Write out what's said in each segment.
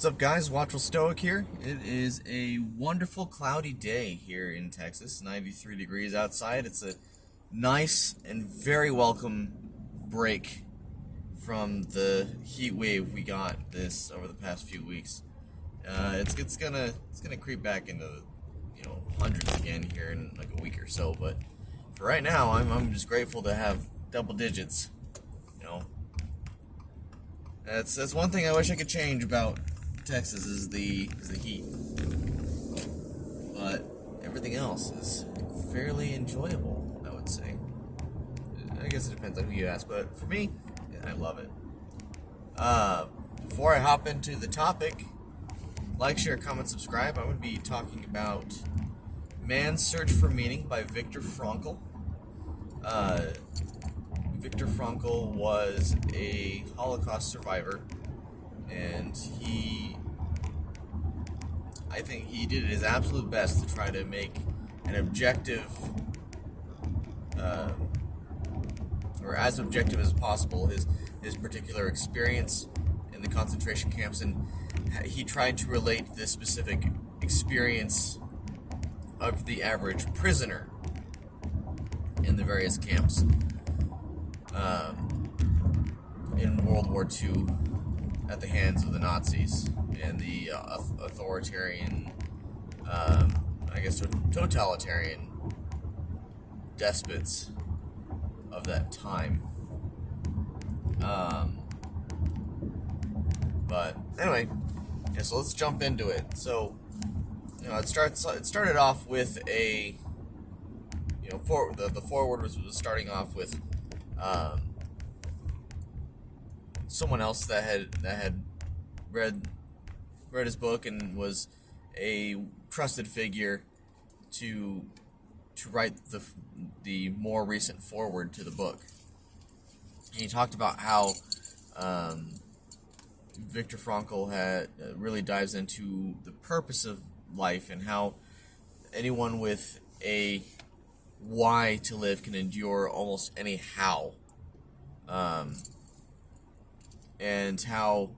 What's up, guys? Watchful Stoic here. It is a wonderful cloudy day here in Texas. 93 degrees outside. It's a nice and very welcome break from the heat wave we got this over the past few weeks. It's gonna creep back into hundreds again here in like a week or so. But for right now, I'm just grateful to have double digits. You know, that's one thing I wish I could change about Texas is the heat, but everything else is fairly enjoyable, I would say. I guess it depends on who you ask, but for me, yeah, I love it. Before I hop into the topic, like, share, comment, subscribe. I'm going to be talking about Man's Search for Meaning by Viktor Frankl. Viktor Frankl was a Holocaust survivor, and I think he did his absolute best to try to make an objective, or as objective as possible, his particular experience in the concentration camps, and he tried to relate this specific experience of the average prisoner in the various camps in World War II at the hands of the Nazis and the authoritarian, I guess totalitarian despots of that time. But anyway, yeah, so let's jump into it. So, it started off with a, the foreword was starting off with someone else that had read his book and was a trusted figure to write the more recent foreword to the book. And he talked about how Viktor Frankl really dives into the purpose of life and how anyone with a why to live can endure almost any how. And how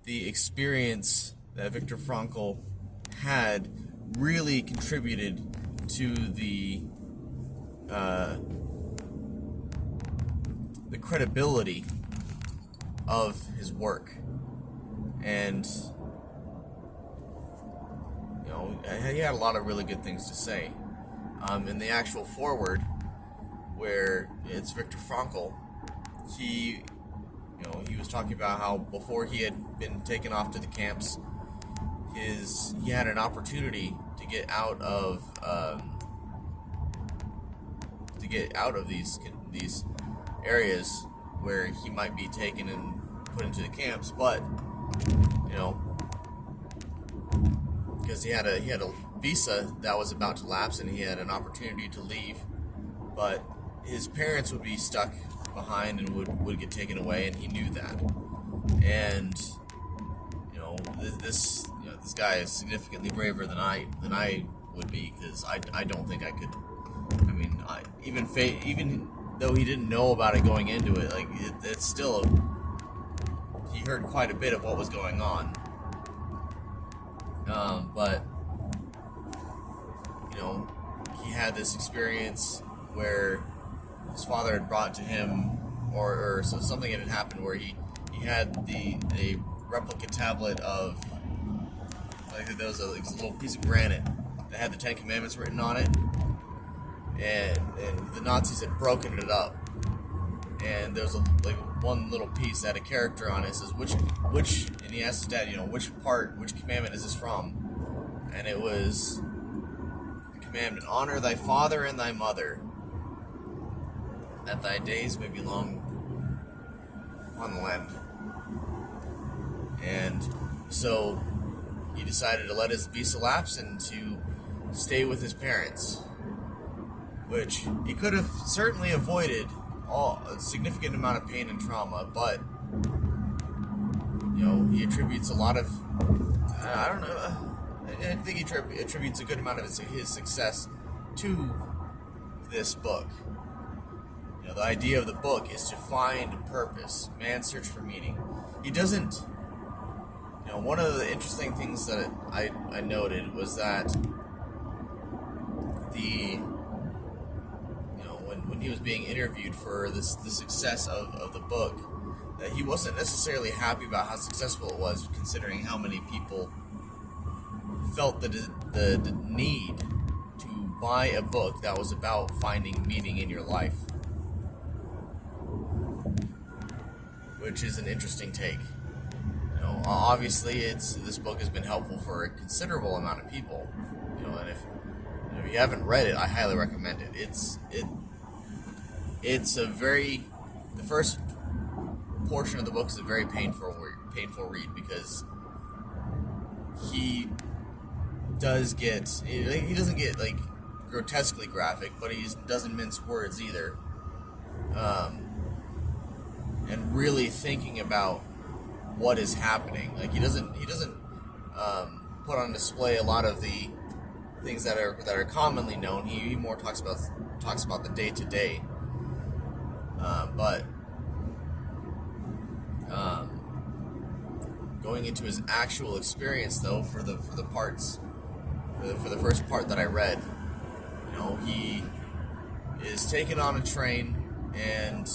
the experience that Viktor Frankl had really contributed to the credibility of his work. And he had a lot of really good things to say. In the actual foreword, where it's Viktor Frankl, he was talking about how before he had been taken off to the camps, he had an opportunity to get out of these areas where he might be taken and put into the camps, but because he had a visa that was about to lapse and he had an opportunity to leave, but his parents would be stuck behind and would get taken away, and he knew that. And this guy is significantly braver than I would be, because I don't think I could. I mean, even though he didn't know about it going into it, like it's still he heard quite a bit of what was going on. But he had this experience where his father had brought to him, or so something had happened where he had a replica tablet of, like, there was a little piece of granite that had the Ten Commandments written on it, and the Nazis had broken it up, and there was one little piece that had a character on it. It says which, and he asked his dad, which commandment is this from? And it was the commandment, honor thy father and thy mother, that thy days may be long upon the land. And so he decided to let his visa lapse and to stay with his parents, which he could have certainly avoided a significant amount of pain and trauma, but he attributes a lot of, I don't know, I think he attributes a good amount of his success to this book. The idea of the book is to find purpose, man's search for meaning. He doesn't, One of the interesting things that I noted was that when he was being interviewed for the success of the book, that he wasn't necessarily happy about how successful it was, considering how many people felt the need to buy a book that was about finding meaning in your life, which is an interesting take. Obviously, this book has been helpful for a considerable amount of people. And if you haven't read it, I highly recommend it. The first portion of the book is a very painful read, because he doesn't get like grotesquely graphic, but he doesn't mince words either, and really thinking about what is happening. Like he doesn't put on display a lot of the things that are commonly known. He more talks about the day to day. But going into his actual experience, though, for the first part that I read, he is taken on a train, and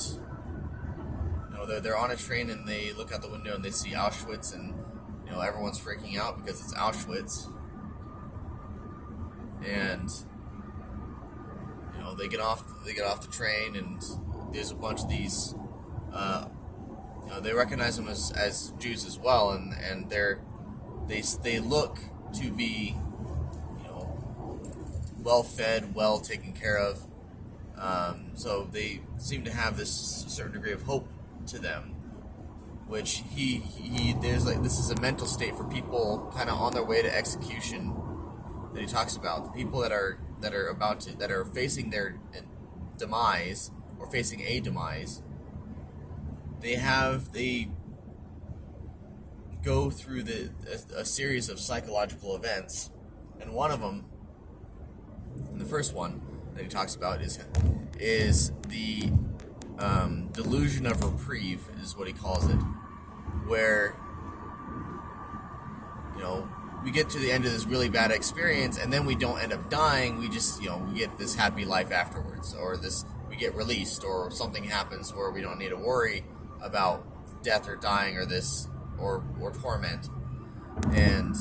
they're on a train, and they look out the window and they see Auschwitz, and everyone's freaking out because it's Auschwitz, and they get off the train, and there's a bunch of these they recognize them as Jews as well, and they look to be well fed, well taken care of, so they seem to have this certain degree of hope to them, which this is a mental state for people kind of on their way to execution that he talks about. The people that are facing their demise, or facing a demise, they go through a series of psychological events, and one of them, and the first one that he talks about, is the delusion of reprieve, is what he calls it, where we get to the end of this really bad experience, and then we don't end up dying. We just we get this happy life afterwards, or we get released, or something happens where we don't need to worry about death or dying, or torment, and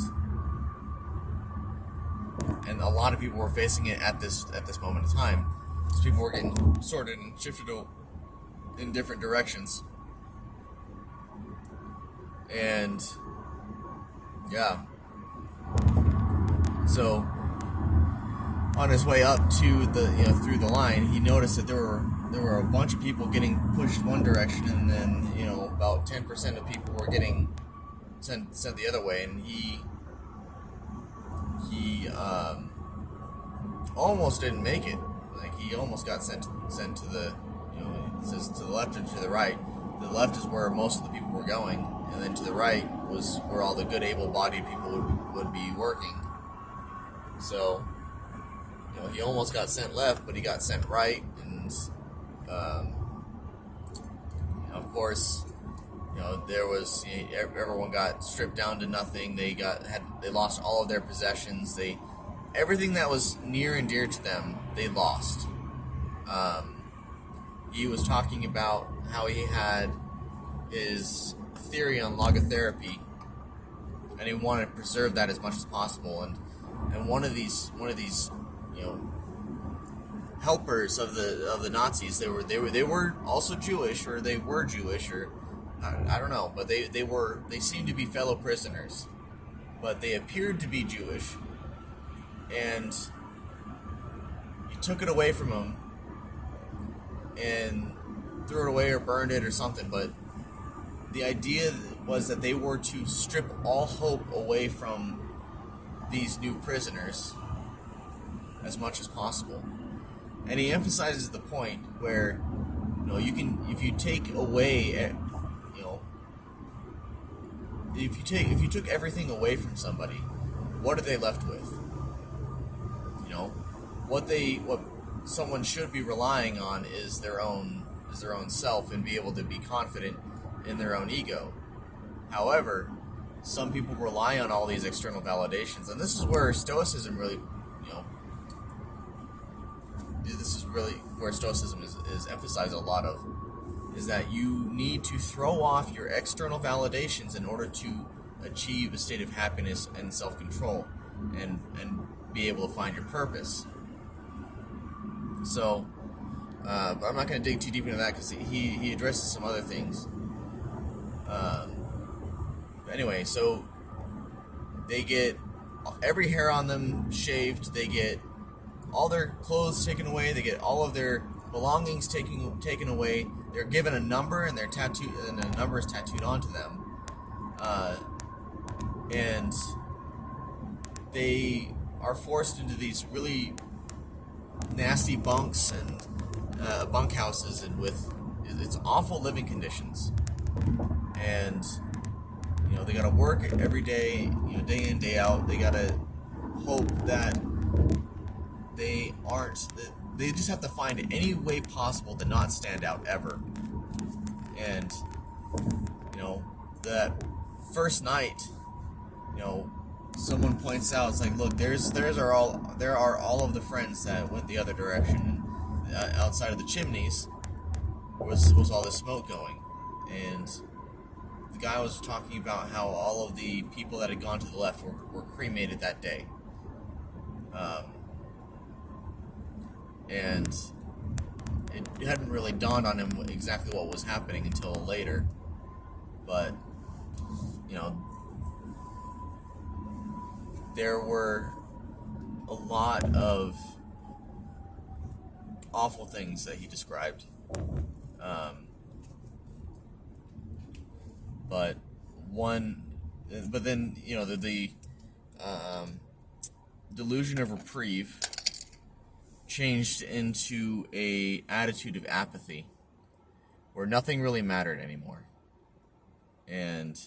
a lot of people were facing it at this moment in time, because people were getting sorted and shifted in different directions, and so on his way up to through the line, he noticed that there were a bunch of people getting pushed one direction, and then about 10% of people were getting sent the other way, and he almost didn't make it. Like, he almost got sent to the it says to the left and to the right. The left is where most of the people were going, and then to the right was where all the good, able-bodied people would be working. So he almost got sent left, but he got sent right, and of course, there was everyone got stripped down to nothing. They lost all of their possessions. Everything that was near and dear to them, they lost. He was talking about how he had his theory on logotherapy, and he wanted to preserve that as much as possible. And one of these helpers of the Nazis, they were also Jewish, or they were Jewish, or I don't know, but they seemed to be fellow prisoners, but they appeared to be Jewish, and he took it away from them and threw it away or burned it or something. But the idea was that they were to strip all hope away from these new prisoners as much as possible. And he emphasizes the point where if you take away if you took everything away from somebody, what are they left with? What someone should be relying on is their own self, and be able to be confident in their own ego. However, some people rely on all these external validations, and this is where Stoicism really, this is really where Stoicism is emphasized a lot of, is that you need to throw off your external validations in order to achieve a state of happiness and self-control, and be able to find your purpose. So, but I'm not going to dig too deep into that because he addresses some other things. Anyway, so they get every hair on them shaved, they get all their clothes taken away, they get all of their belongings taken away. They're given a number, and the number is tattooed onto them. And they are forced into these really nasty bunks and bunkhouses, and it's awful living conditions. And they gotta work every day, day in, day out. They gotta hope that they just have to find any way possible to not stand out ever. And that first night, someone points out, it's like, look, there are all of the friends that went the other direction. And outside of the chimneys was all this smoke going, and the guy was talking about how all of the people that had gone to the left were cremated that day. And it hadn't really dawned on him exactly what was happening until later. But, there were a lot of awful things that he described. But then, the delusion of reprieve changed into a attitude of apathy, where nothing really mattered anymore. And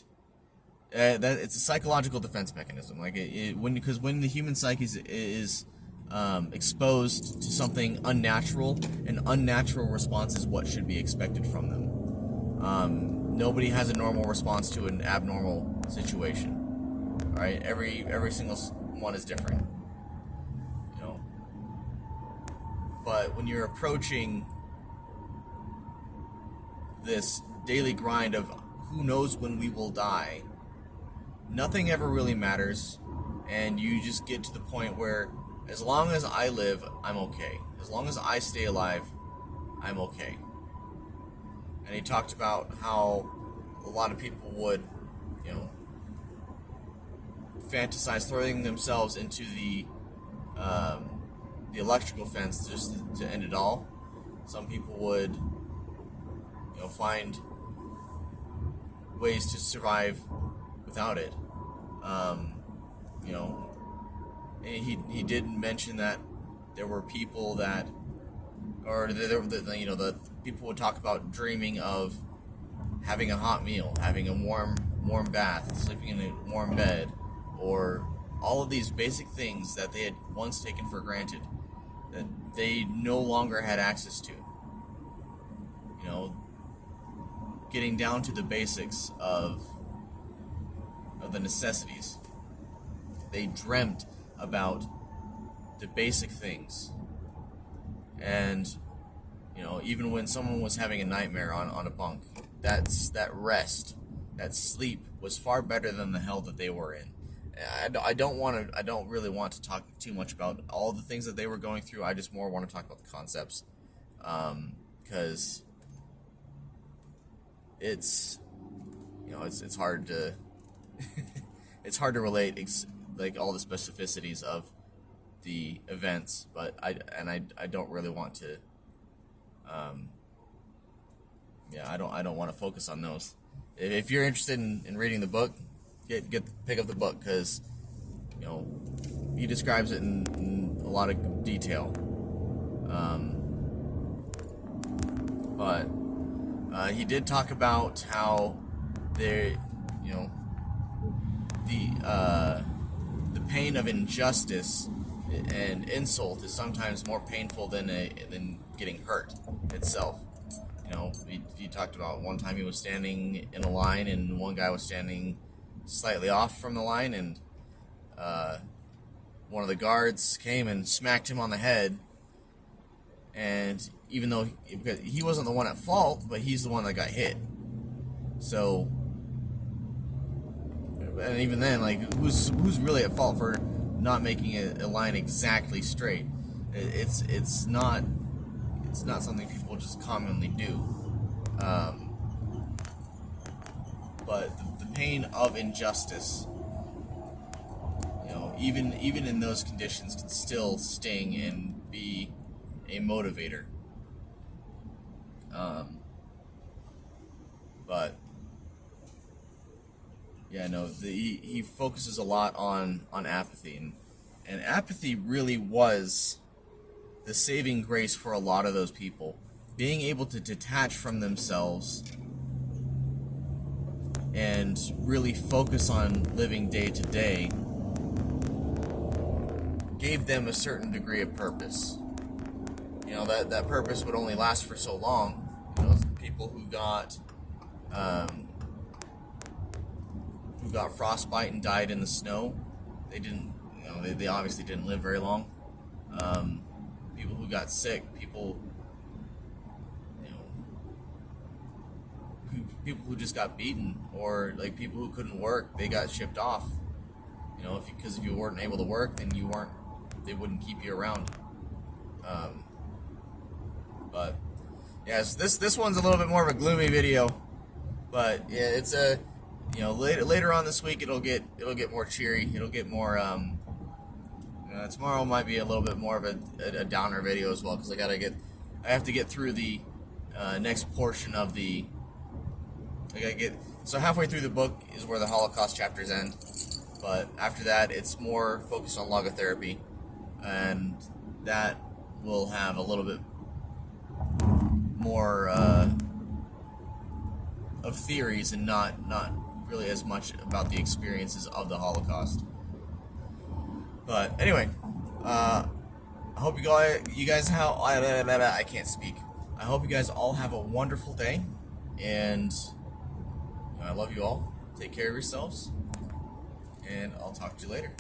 that it's a psychological defense mechanism. Like because when the human psyche is exposed to something unnatural, an unnatural response is what should be expected from them. Nobody has a normal response to an abnormal situation. All right, every single one is different. But when you're approaching this daily grind of who knows when we will die, nothing ever really matters, and you just get to the point where as long as I live, I'm okay. As long as I stay alive, I'm okay. And he talked about how a lot of people would, fantasize throwing themselves into the electrical fence just to end it all. Some people would, find ways to survive without it. He did mention that there were people that, the people would talk about dreaming of having a hot meal, having a warm bath, sleeping in a warm bed, or all of these basic things that they had once taken for granted that they no longer had access to. Getting down to the basics of the necessities. They dreamt about the basic things. And, even when someone was having a nightmare on a bunk, that rest, that sleep was far better than the hell that they were in. I don't really want to talk too much about all the things that they were going through. I just more want to talk about the concepts, because it's hard to it's hard to relate like all the specificities of the events, but I don't really want to. I don't want to focus on those. If you're interested in reading the book, pick up the book, because he describes it in a lot of detail. But he did talk about how the pain of injustice and insult is sometimes more painful than getting hurt itself. He talked about one time he was standing in a line, and one guy was standing slightly off from the line, and one of the guards came and smacked him on the head. And even though he wasn't the one at fault, but he's the one that got hit. So, and even then, like, who's really at fault for not making a line exactly straight? It's not something people just commonly do. But the pain of injustice, you know, even in those conditions, can still sting and be a motivator. But yeah, no, he focuses a lot on apathy, and apathy really was the saving grace for a lot of those people. Being able to detach from themselves and really focus on living day to day gave them a certain degree of purpose. You know, that purpose would only last for so long. You know, people who got frostbite and died in the snow, they didn't, you know, they obviously didn't live very long. People who got sick, people who just got beaten, or like people who couldn't work, they got shipped off. You know, because if you weren't able to work, then they wouldn't keep you around. But yes, this one's a little bit more of a gloomy video, but yeah, it's a, you know, later on this week it'll get more cheery. It'll get more. Tomorrow might be a little bit more of a downer video as well, because I have to get through the next portion of the. So halfway through the book is where the Holocaust chapters end, but after that it's more focused on logotherapy, and that will have a little bit more of theories and not really as much about the experiences of the Holocaust. But anyway, I hope you guys have. I can't speak. I hope you guys all have a wonderful day, and I love you all. Take care of yourselves, and I'll talk to you later.